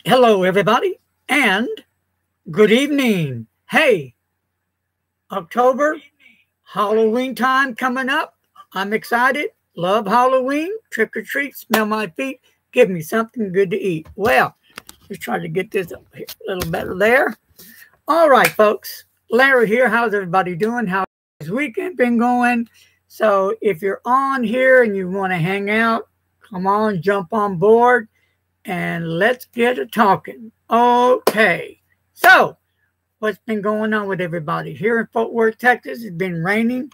Hello, everybody, and good evening. Hey, October, Halloween time coming up. I'm excited. Love Halloween. Trick or treat, smell my feet. Give me something good to eat. Well, let's try to get this up here a little better there. All right, folks. Larry here. How's everybody doing? How's this weekend been going? So if you're on here and you want to hang out, come on, jump on board. And let's get it talking. Okay. So, what's been going on with everybody? Here in Fort Worth, Texas, it's been raining.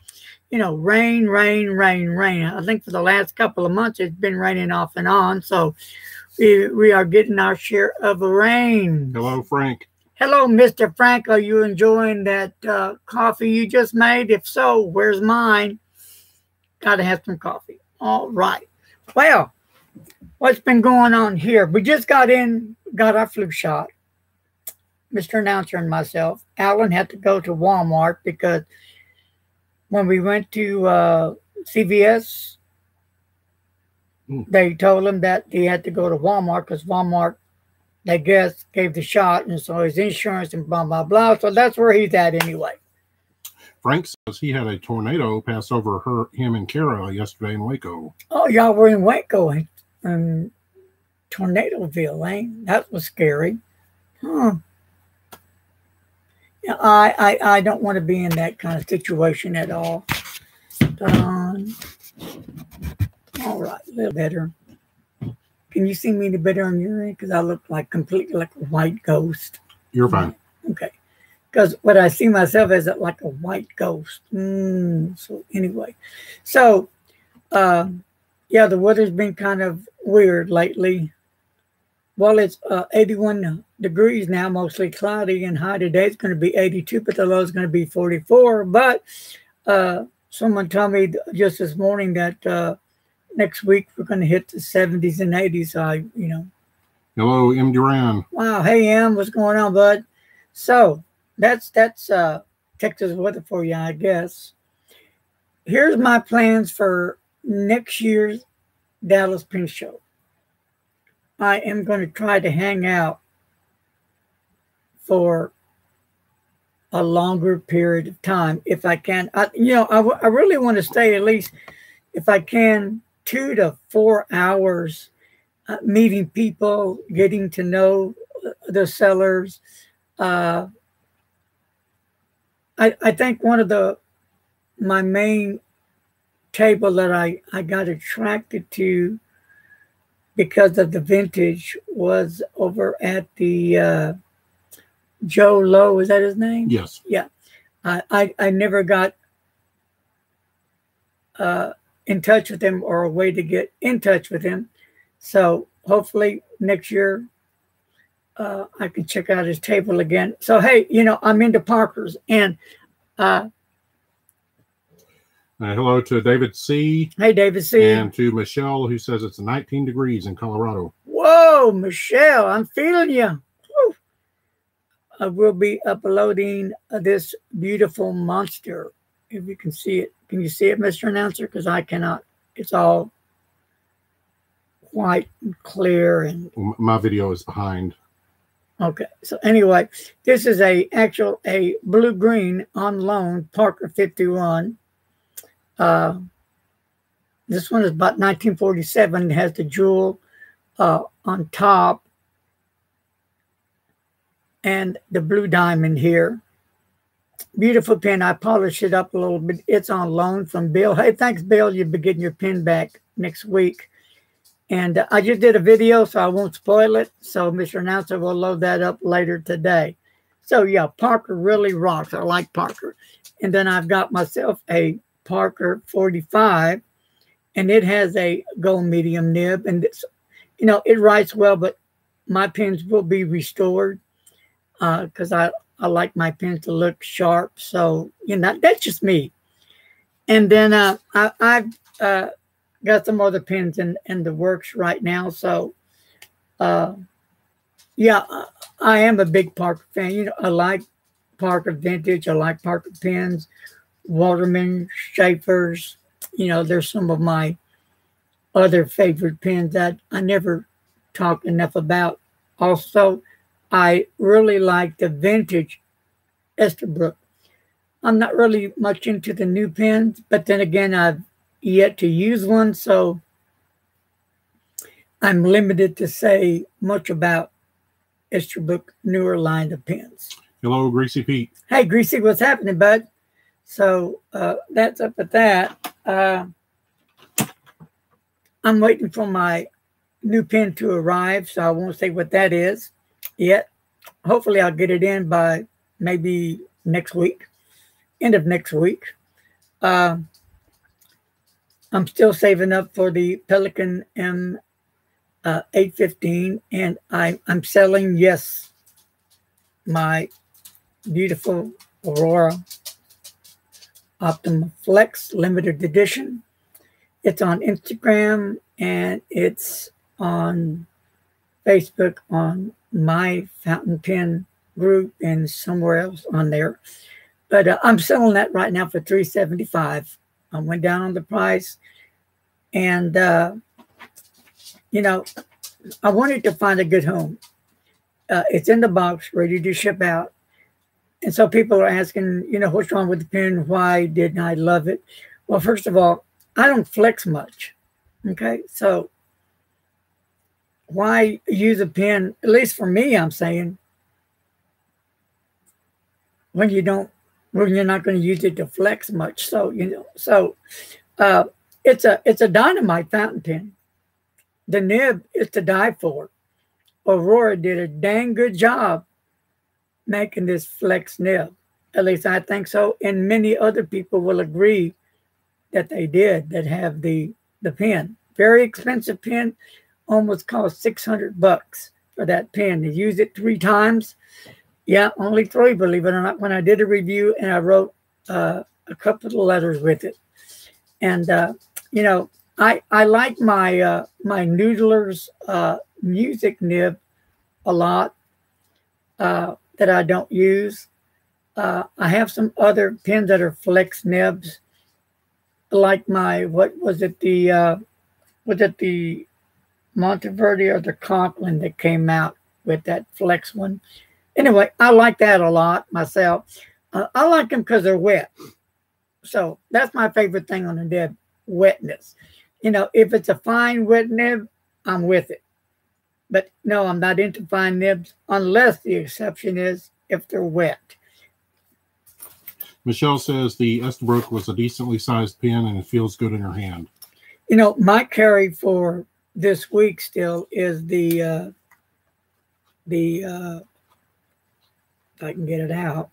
You know, rain. I think for the last couple of months, it's been raining off and on. So, we are getting our share of rain. Hello, Frank. Hello, Mr. Frank. Are you enjoying that coffee you just made? If so, where's mine? Got to have some coffee. All right. Well, what's been going on here? We just got our flu shot. Mr. Announcer and myself. Alan had to go to Walmart because when we went to CVS, they told him that he had to go to Walmart because Walmart, I guess, gave the shot, and so his insurance and blah, blah, blah. So that's where he's at anyway. Frank says he had a tornado pass over him and Kara yesterday in Waco. Oh, y'all were in Waco in Tornadoville, eh? That was scary. Huh. Yeah, I don't want to be in that kind of situation at all. All right, a little better. Can you see me any better on your end? Because I look like completely like a white ghost. You're fine. Okay. Because what I see myself as like a white ghost. So anyway. So, yeah, the weather's been kind of weird lately. Well, it's 81 degrees now, mostly cloudy, and high today is going to be 82, but the low is going to be 44. But someone told me just this morning that next week we're going to hit the 70s and 80s. So Hello, M. Duran. Wow. Hey, M. What's going on, bud? So that's Texas weather for you, I guess. Here's my plans for next year's Dallas Pin Show. I am going to try to hang out for a longer period of time if I can. I really want to stay at least, if I can, 2 to 4 hours meeting people, getting to know the sellers. I think one of my main table that I got attracted to because of the vintage was over at the Joe Lowe. Is that his name? Yes. Yeah. I never got in touch with him or a way to get in touch with him. So hopefully next year I can check out his table again. So, hey, I'm into Parkers. And hello to David C. Hey, David C. And to Michelle, who says it's 19 degrees in Colorado. Whoa, Michelle, I'm feeling you. Woo. I will be uploading this beautiful monster, if you can see it. Can you see it, Mr. Announcer? Because I cannot. It's all white and clear. And my video is behind. Okay. So anyway, this is a blue-green on loan Parker 51. This one is about 1947. It has the jewel on top and the blue diamond here. Beautiful pen. I polished it up a little bit. It's on loan from Bill. Hey, thanks, Bill. You'll be getting your pen back next week. And I just did a video, so I won't spoil it. So Mr. Announcer will load that up later today. So, yeah, Parker really rocks. I like Parker. And then I've got myself a Parker 45, and it has a gold medium nib. And, it writes well, but my pens will be restored because I like my pens to look sharp. So, that's just me. And then I've got some other pens in the works right now. So, yeah, I am a big Parker fan. I like Parker vintage. I like Parker pens, Waterman, Schaefer's. There's some of my other favorite pens that I never talk enough about Also, I really like the vintage Estabrook. I'm not really much into the new pens, but then again, I've yet to use one, so I'm limited to say much about Estabrook newer line of pens. Hello, Greasy Pete. Hey, Greasy, what's happening, bud? So that's up at that. I'm waiting for my new pen to arrive, so I won't say what that is yet. Hopefully, I'll get it in by maybe next week, end of next week. I'm still saving up for the Pelican M815, and I'm selling, yes, my beautiful Aurora Optima Flex limited edition. It's on Instagram and it's on Facebook on my fountain pen group and somewhere else on there. But I'm selling that right now for $375. I went down on the price, and you know, I wanted to find a good home. It's in the box, ready to ship out. And so people are asking, what's wrong with the pen? Why didn't I love it? Well, first of all, I don't flex much. Okay, so why use a pen? At least for me, I'm saying, when you're not going to use it to flex much. So it's a dynamite fountain pen. The nib is to die for. Aurora did a dang good job making this flex nib. At least I think so. And many other people will agree that they did, that have the pen. Very expensive pen, almost cost $600 for that pen. To use it 3 times. Yeah, only 3, believe it or not, when I did a review, and I wrote a couple of letters with it. And, I like my my Noodler's music nib a lot that I don't use. I have some other pens that are flex nibs, like my, what was it, the Monteverde or the Conklin that came out with that flex one. Anyway, I like that a lot myself. I like them because they're wet. So that's my favorite thing on the nib, wetness. If it's a fine wet nib, I'm with it. But no, I'm not into fine nibs unless the exception is if they're wet. Michelle says the Estabrook was a decently sized pen and it feels good in her hand. My carry for this week still is the if I can get it out,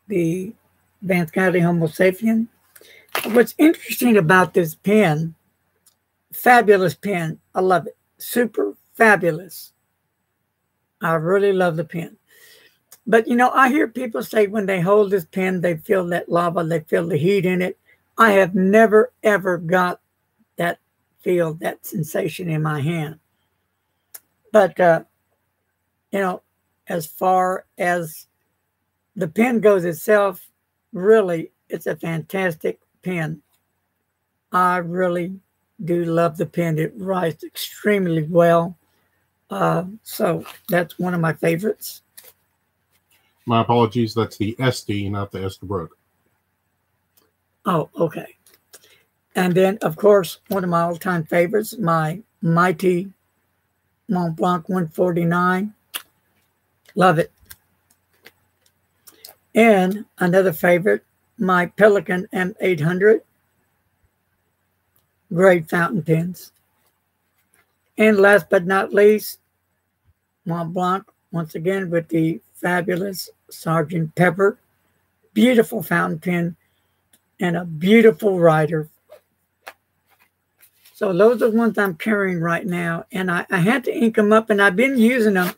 the Vance County Homo Sapien. What's interesting about this pen, fabulous pen. I love it. Super fabulous. I really love the pen. But, I hear people say when they hold this pen, they feel that lava, they feel the heat in it. I have never, ever got that feel, that sensation in my hand. But, as far as the pen goes itself, really, it's a fantastic pen. I really do love the pen. It writes extremely well. So that's one of my favorites. My apologies. That's the SD, not the Estabrook. Oh, okay. And then, of course, one of my all-time favorites, my Mighty Mont Blanc 149. Love it. And another favorite, my Pelican M800. Great fountain pens. And last but not least, Mont Blanc, once again, with the fabulous Sergeant Pepper. Beautiful fountain pen and a beautiful writer. So those are the ones I'm carrying right now. And I had to ink them up, and I've been using them.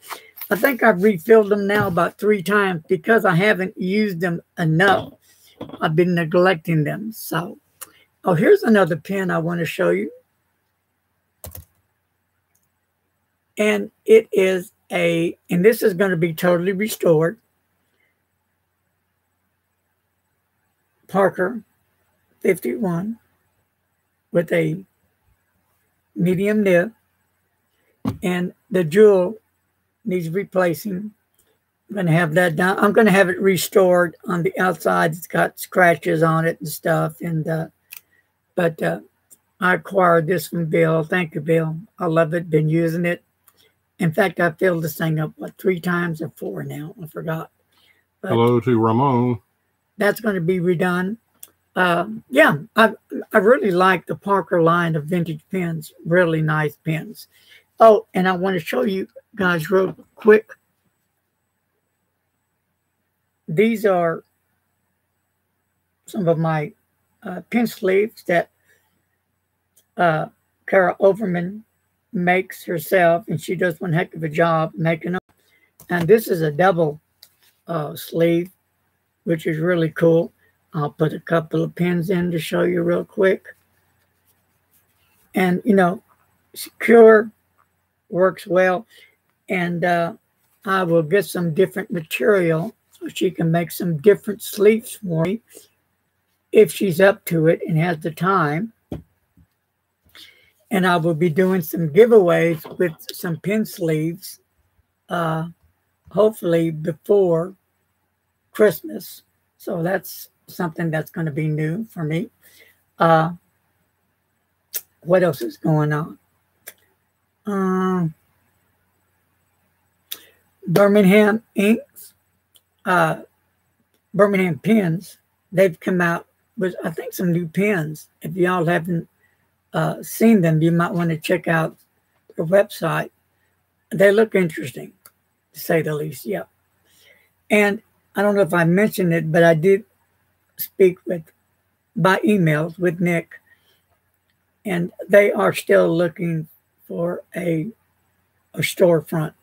I think I've refilled them now about 3 times because I haven't used them enough. I've been neglecting them. So, here's another pen I want to show you. And it is and this is going to be totally restored, Parker 51 with a medium nib. and the jewel needs replacing. I'm going to have that done. I'm going to have it restored on the outside. It's got scratches on it and stuff. And but I acquired this from Bill. Thank you, Bill. I love it. Been using it. In fact, I filled this thing up, what, 3 times or 4 now? I forgot. But hello to Ramon. that's going to be redone. Yeah, I really like the Parker line of vintage pens. Really nice pens. Oh, and I want to show you guys real quick. These are some of my pen sleeves that Kara Overman makes herself, and she does one heck of a job making them. And this is a double sleeve, which is really cool. I'll put a couple of pins in to show you real quick. And, you know, secure, works well. And I will get some different material so she can make some different sleeves for me if she's up to it and has the time. And I will be doing some giveaways with some pen sleeves, hopefully before Christmas. So that's something that's going to be new for me. What else is going on? Birmingham inks, Birmingham pens. They've come out with, I think, some new pens. If y'all haven't seen them, you might want to check out their website. They look interesting, to say the least. Yeah. And I don't know if I mentioned it, but I did speak by emails with Nick, and they are still looking for a storefront.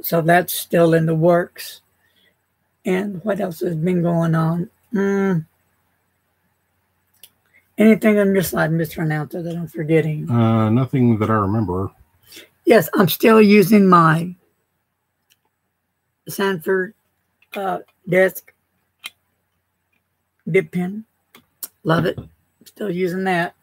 So that's still in the works. And what else has been going on? Anything on your side, Mr. Announcer, that I'm forgetting? Nothing that I remember. Yes, I'm still using my Sanford desk dip pen. Love it. Still using that.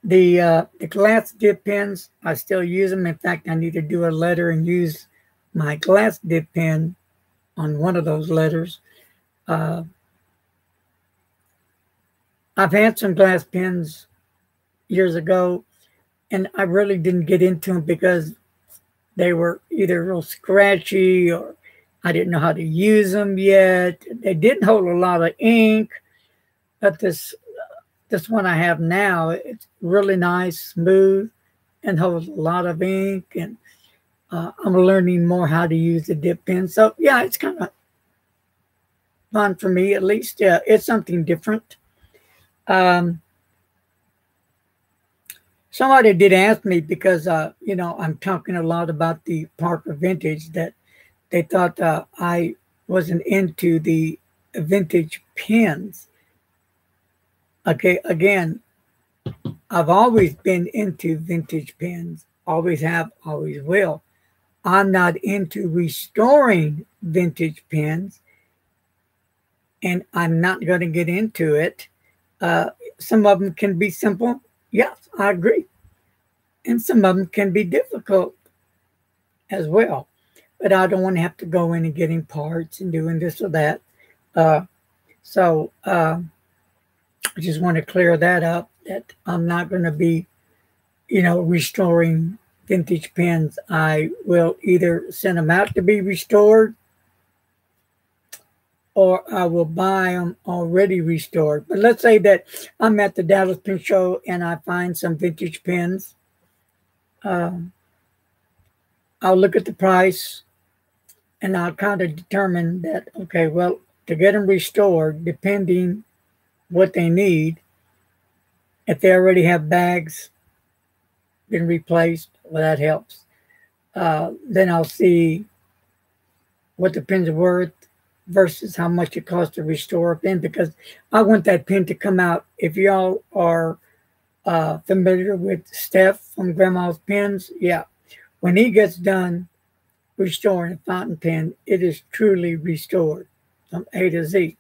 The glass dip pens, I still use them. In fact, I need to do a letter and use my glass dip pen on one of those letters. I've had some glass pens years ago, and I really didn't get into them because they were either real scratchy or I didn't know how to use them yet. They didn't hold a lot of ink, but this one I have now, it's really nice, smooth, and holds a lot of ink. And I'm learning more how to use the dip pen. So yeah, it's kind of fun for me, at least. Yeah, it's something different. Somebody did ask me because, you know, I'm talking a lot about the Parker Vintage, that they thought I wasn't into the vintage pens. Okay, again, I've always been into vintage pens. Always have, always will. I'm not into restoring vintage pens, and I'm not going to get into it. Some of them can be simple. Yes, I agree. And some of them can be difficult as well. But I don't want to have to go in and getting parts and doing this or that. So I just want to clear that up, that I'm not going to be, you know, restoring vintage pens. I will either send them out to be restored, or I will buy them already restored. But let's say that I'm at the Dallas Pen Show and I find some vintage pens. I'll look at the price and I'll kind of determine that, okay, well, to get them restored, depending what they need, if they already have bags been replaced, well, that helps. Then I'll see what the pens are worth versus how much it costs to restore a pen, because I want that pen to come out. If y'all are familiar with Steph from Grandma's Pens, yeah, when he gets done restoring a fountain pen, it is truly restored from A to Z.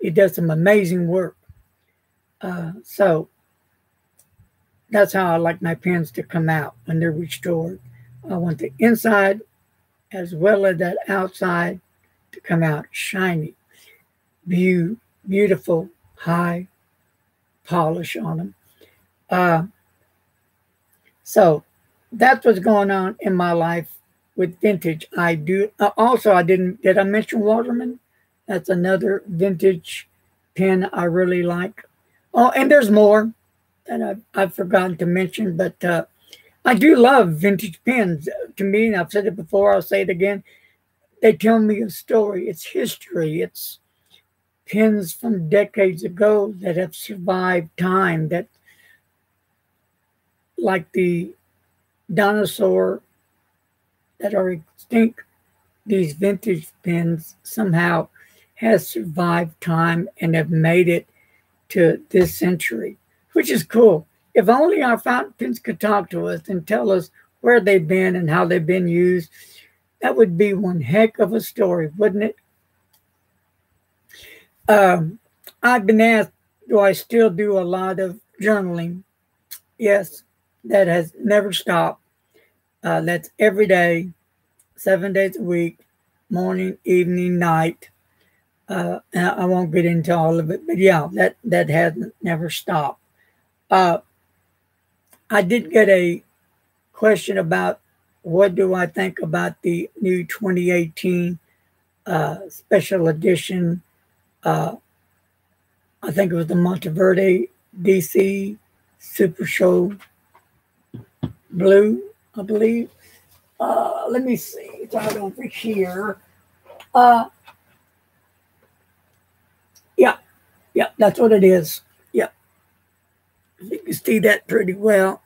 He does some amazing work. So That's how I like my pens to come out when they're restored. I want the inside as well as that outside to come out shiny, beautiful, high polish on them. So that's what's going on in my life with vintage. I do also. Did I mention Waterman? That's another vintage pen I really like. Oh, and there's more that I've forgotten to mention, but I do love vintage pens. To me, and I've said it before, I'll say it again, they tell me a story. It's history. It's pens from decades ago that have survived time, that, like the dinosaur that are extinct, these vintage pens somehow has survived time and have made it to this century, which is cool. If only our fountain pens could talk to us and tell us where they've been and how they've been used, that would be one heck of a story, wouldn't it? I've been asked, do I still do a lot of journaling? Yes, that has never stopped. That's every day, 7 days a week, morning, evening, night. And I won't get into all of it, but yeah, that hasn't never stopped. I did get a question about what do I think about the new 2018 special edition. I think it was the Monteverde DC Super Show Blue, I believe. Let me see. It's right over here. Yeah, that's what it is. Yeah. You can see that pretty well.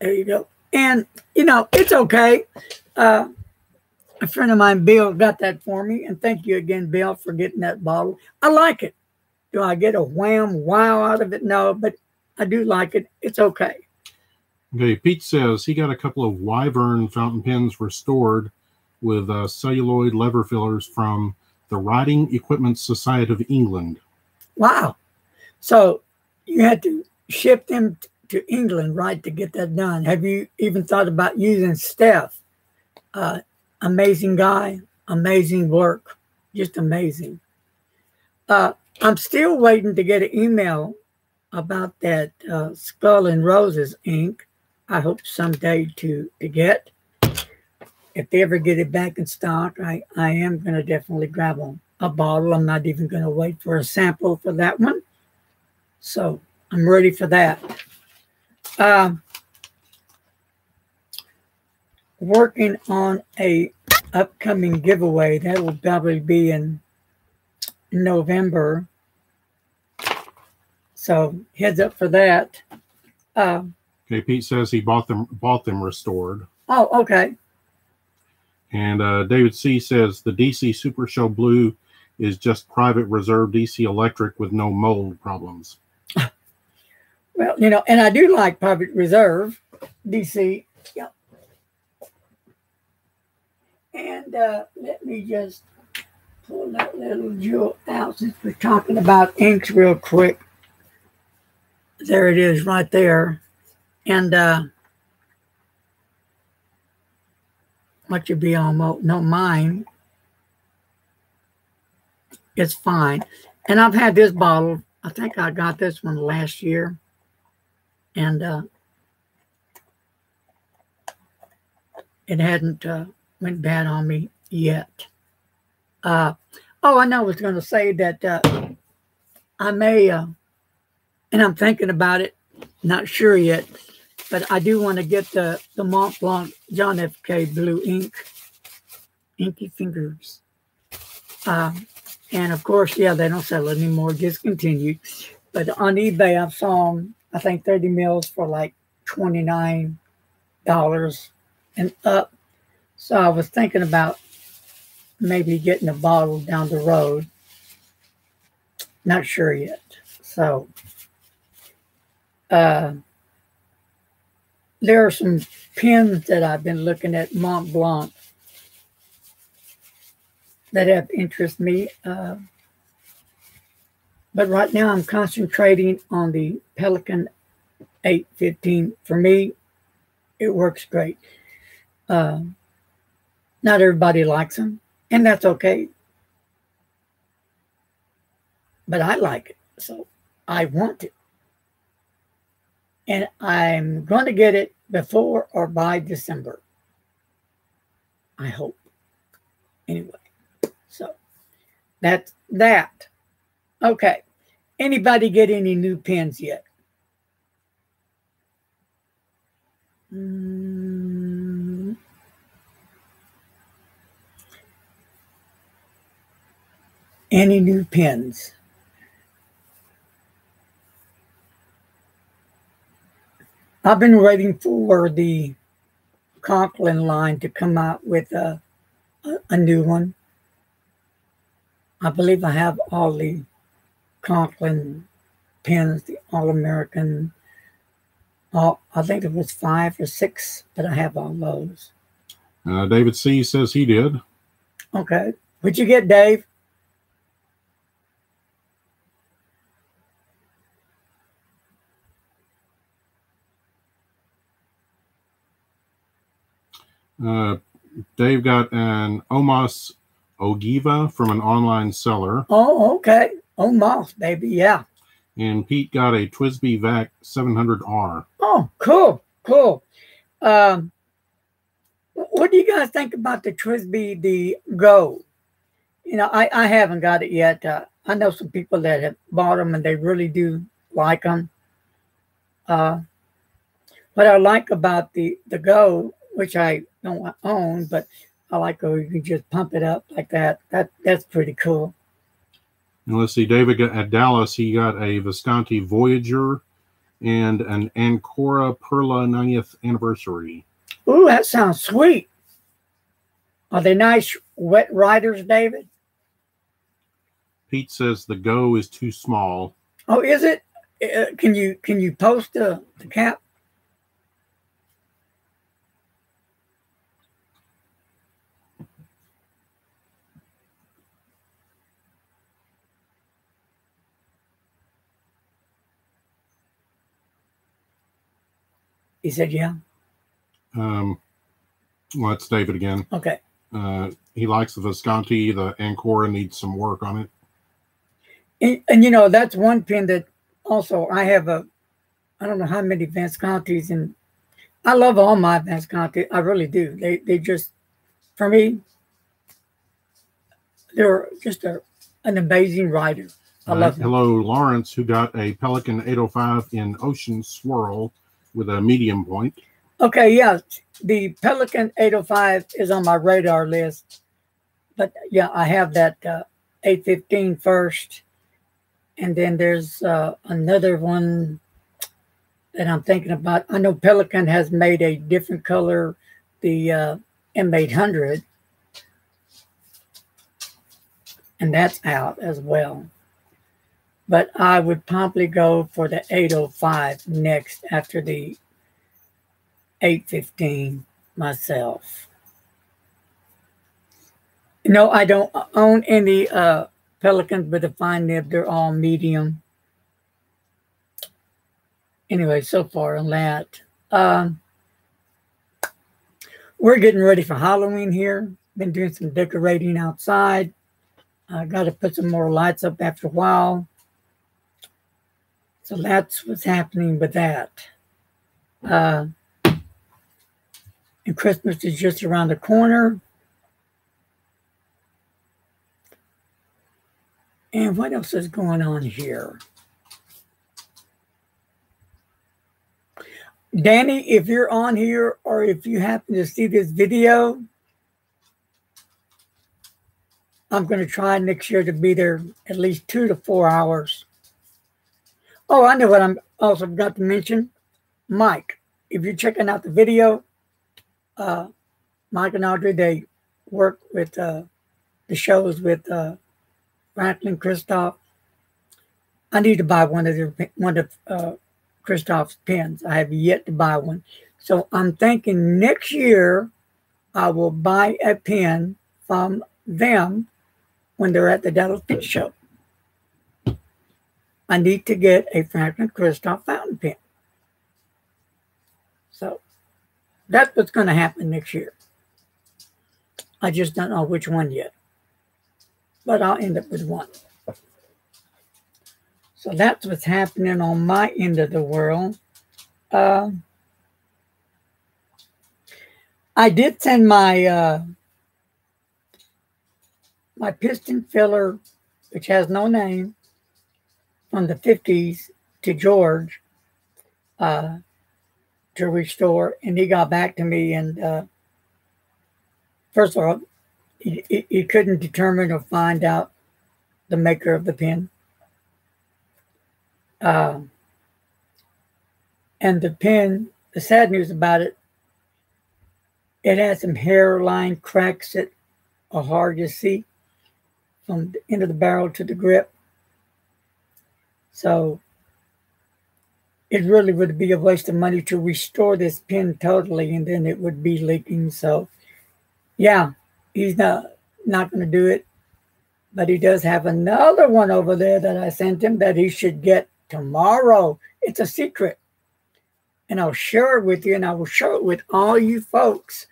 There you go. And, it's okay. A friend of mine, Bill, got that for me. And thank you again, Bill, for getting that bottle. I like it. Do I get a wham, wow out of it? No, but I do like it. It's okay. Okay, Pete says he got a couple of Wyvern fountain pens restored with celluloid lever fillers from the Writing Equipment Society of England. Wow. So you had to ship them to England, right, to get that done. Have you even thought about using Steph? Amazing guy, amazing work, just amazing. I'm still waiting to get an email about that Skull and Roses ink. I hope someday to get. If they ever get it back in stock, I am going to definitely grab a bottle. I'm not even going to wait for a sample for that one. So I'm ready for that. Working on a upcoming giveaway that will probably be in November. So heads up for that. Okay, Pete says he bought them restored. Oh, okay. And David C. says the DC Super Show Blue is just private reserve DC electric with no mold problems. Well, and I do like private reserve DC. Yep. And let me just pull that little jewel out since we're talking about inks real quick. There it is right there. And what you be almost, no, mine. It's fine. And I've had this bottle. I think I got this one last year. And it hadn't went bad on me yet. I know I was going to say that I may, and I'm thinking about it, not sure yet, but I do want to get the Mont Blanc John F. K. Blue ink, Inky Fingers. And of course, yeah, they don't sell it anymore, discontinued. But on eBay, I saw them, I think 30 mils for like $29 and up. So I was thinking about maybe getting a bottle down the road. Not sure yet. So there are some pens that I've been looking at, Mont Blanc, that have interested me. But right now I'm concentrating on the Pelican 815. For me, it works great. Not everybody likes them, and that's okay. But I like it, so I want it. And I'm going to get it before or by December. I hope. Anyway, so that's that. Okay. Anybody get any new pens yet? Any new pens? I've been waiting for the Conklin line to come out with a new one. I believe I have all the Conklin pens, the All-American. I think it was 5 or 6, but I have all those. David C. says he did. Okay. What'd you get, Dave? Dave got an Omos Ogiva from an online seller. Oh, okay. Omos, baby, yeah. And Pete got a Twisby Vac 700R. Oh, cool, cool. What do you guys think about the Twisby, the Go? You know, I haven't got it yet. I know some people that have bought them and they really do like them. What I like about the Go, which I don't own, but I like how you can just pump it up like that. That's pretty cool. And let's see, David got at Dallas, he got a Visconti Voyager and an Ancora Perla 90th anniversary. Ooh, that sounds sweet. Are they nice wet riders, David? Pete says the Go is too small. Oh, is it? Can you post the cap? He said, yeah. Well, that's David again. Okay. He likes the Visconti. The Ancora needs some work on it. And you know, that's one pen that also I have I don't know how many Viscontis, and I love all my Visconti. I really do. They just, for me, they're just an amazing rider. I love them. Hello, Lawrence, who got a Pelican 805 in Ocean Swirl with a medium point. Okay, yeah. The Pelican 805 is on my radar list. But yeah, I have that 815 first. And then there's another one that I'm thinking about. I know Pelican has made a different color, the M800. And that's out as well. But I would probably go for the 805 next after the 815 myself. No, I don't own any Pelicans with a fine nib. They're all medium. Anyway, so far on that. We're getting ready for Halloween here. Been doing some decorating outside. I got to put some more lights up after a while. So that's what's happening with that. And Christmas is just around the corner. And what else is going on here? Danny, if you're on here or if you happen to see this video, I'm going to try next year to be there at least 2 to 4 hours. Oh, I know what I'm also got to mention. Mike, if you're checking out the video, Mike and Audrey, they work with the shows with Franklin Christoph. I need to buy one of Christoph's pens. I have yet to buy one. So I'm thinking next year I will buy a pen from them when they're at the Dallas Pen Show. I need to get a Franklin Christoph fountain pen. So that's what's going to happen next year. I just don't know which one yet. But I'll end up with one. So that's what's happening on my end of the world. I did send my my piston filler, which has no name, from the 50s to George to restore, and he got back to me, and first of all, he couldn't determine or find out the maker of the pin. And the pin, the sad news about it, it had some hairline cracks that are hard to see from the end of the barrel to the grip. So it really would be a waste of money to restore this pin totally, and then it would be leaking. So yeah, he's not going to do it. But he does have another one over there that I sent him that he should get tomorrow. It's a secret. And I'll share it with you, and I will share it with all you folks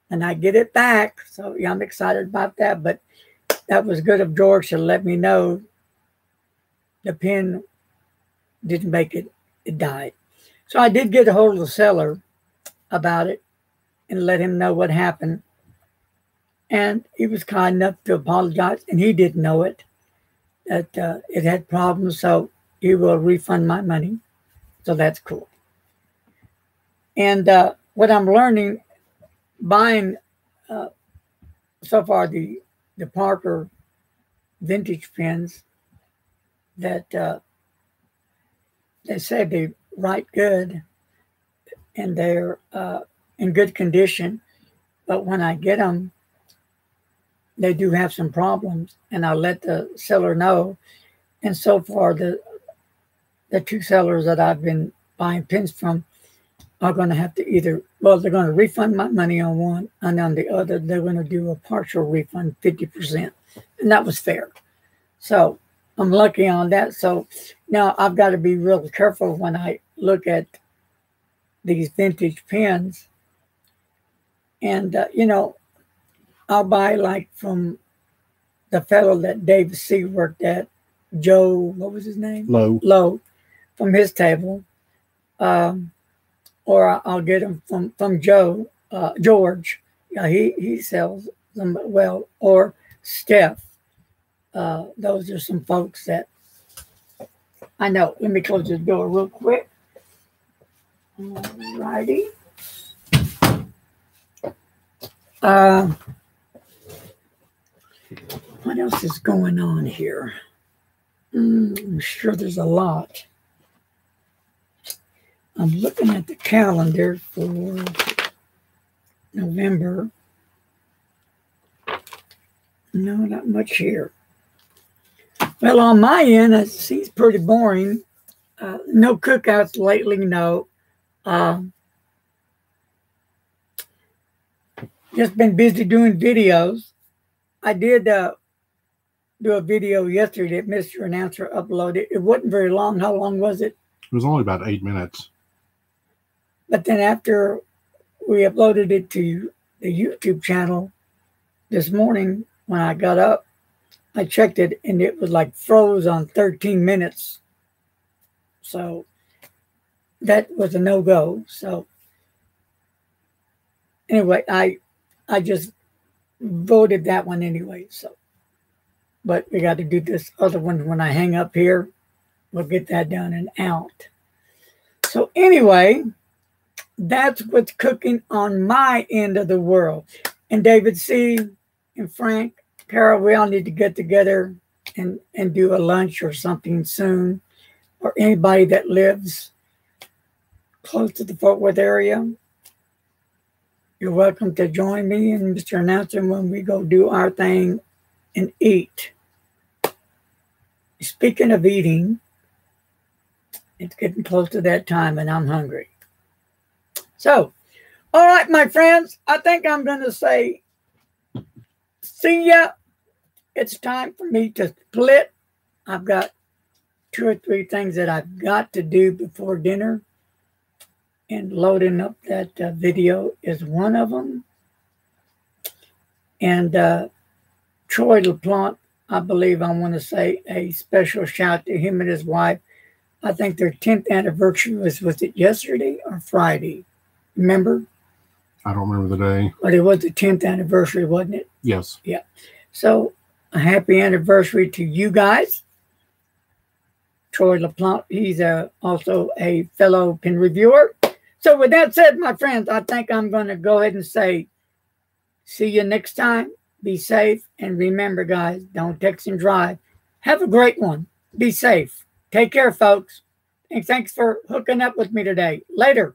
when I get it back. So yeah, I'm excited about that. But that was good of George to let me know the pin didn't make it. It died. So I did get a hold of the seller about it and let him know what happened. And he was kind enough to apologize, and he didn't know it, that it had problems, so he will refund my money. So that's cool. And what I'm learning, buying so far the Parker vintage pins, that they say they write good and they're in good condition, but when I get them, they do have some problems, and I'll let the seller know. And so far, the two sellers that I've been buying pins from are going to have to either, well, they're going to refund my money on one, and on the other, they're going to do a partial refund, 50%. And that was fair. So I'm lucky on that. So now I've got to be real careful when I look at these vintage pins. And, you know, I'll buy like from the fellow that Dave C. worked at, Joe, what was his name? Lowe, from his table. Or I'll get them from Joe, George. Yeah, he sells them well. Or Steph. Those are some folks that I know. Let me close the door real quick. All righty. What else is going on here? I'm sure there's a lot. I'm looking at the calendar for November. No, not much here. Well, on my end, it seems pretty boring. No cookouts lately, no. Just been busy doing videos. I did do a video yesterday that Mr. Announcer uploaded. It wasn't very long. How long was it? It was only about 8 minutes. But then after we uploaded it to the YouTube channel this morning, when I got up, I checked it, and it was like froze on 13 minutes. So that was a no-go. So anyway, I just voted that one anyway. So, but we got to do this other one when I hang up here. We'll get that done and out. So anyway, that's what's cooking on my end of the world. And David C. and Frank, Carol, we all need to get together and do a lunch or something soon. Or anybody that lives close to the Fort Worth area, you're welcome to join me and Mr. Announcer when we go do our thing and eat. Speaking of eating, it's getting close to that time and I'm hungry. So, all right, my friends, I think I'm going to say, see ya. It's time for me to split. I've got 2 or 3 things that I've got to do before dinner. and loading up that video is one of them. And Troy LaPlante, I believe I want to say a special shout to him and his wife. I think their 10th anniversary was it yesterday or Friday? Remember? I don't remember the day. But it was the 10th anniversary, wasn't it? Yes. Yeah. So a happy anniversary to you guys. Troy LaPlante, he's also a fellow pen reviewer. So with that said, my friends, I think I'm going to go ahead and say, see you next time. Be safe. And remember, guys, don't text and drive. Have a great one. Be safe. Take care, folks. And thanks for hooking up with me today. Later.